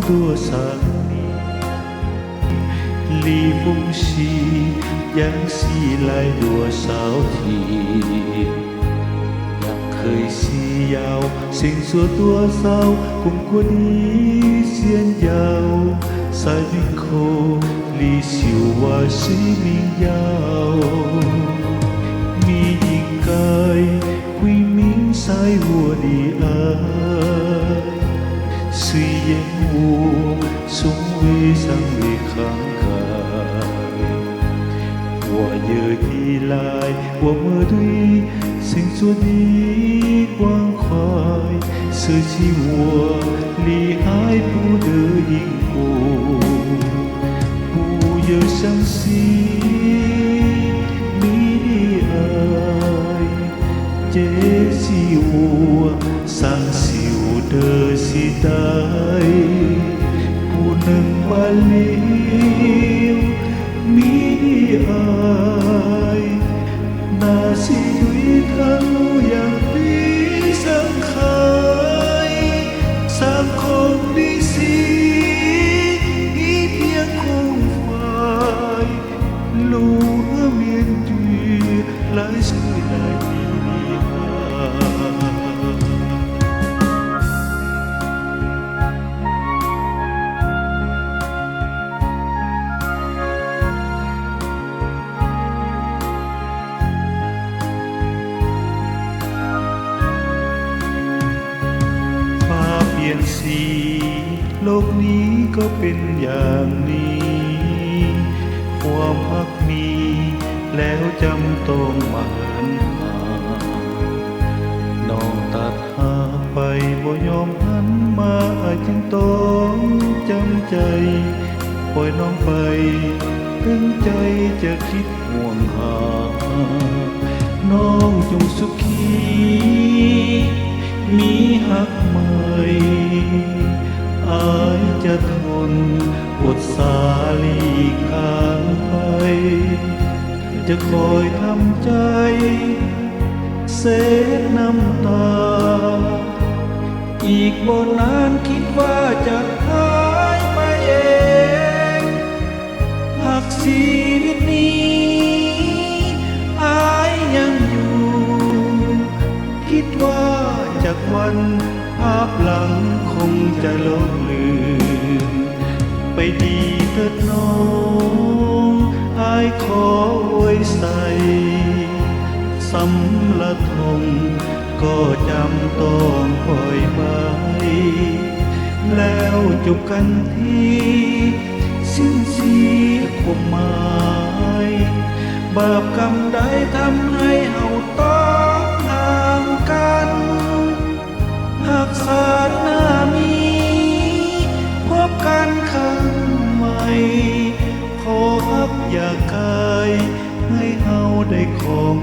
多想你，离风息，ยัง西来多少天？可惜要先说多少，共过的先要在云口里修我是民谣，你应该会明白我的爱，虽然我从未尚未慷慨，我有依赖，我们对星座的关怀，舍弃我离爱不得因果，不要相信你的爱，这是我伤心的时代，不能挽留你的爱。那是对他路yang disangkai สังคม的心已偏空怀路和面对来谁来理解เปลี่ยนสีโลกนี้ก็เป็นอย่างนี้ความรักมีแล้วจำต้องหมันหาน้องตัดหาไปบ่ยอมหันมาจึงต้องจำใจปล่อยน้องไปตั้งใจจะคิดห่วงหาน้องจงสุขีมีหักใหม่อายจะทนอดสาลีข้างไปจะคอยทำใจเสดน้ำตาอีกบ่นานคิดว่าจะหายไปเองหากชีวิตนี้อายยังอยู่คิดว่าจากวันภาพหลังคงจะลบเลือนไปดีเถิดน้องอายขอไว้ใส่สำละทงก็จำต้องปล่อยไปแล้วจบกันที่สิ้นเสียความหมายบาปกรรมใดทำให้เฮาต้องห่างกันหากศาสนามีพบกันครั้งใหม่ขอฮักอย่าไกลให้เฮาได้ครอง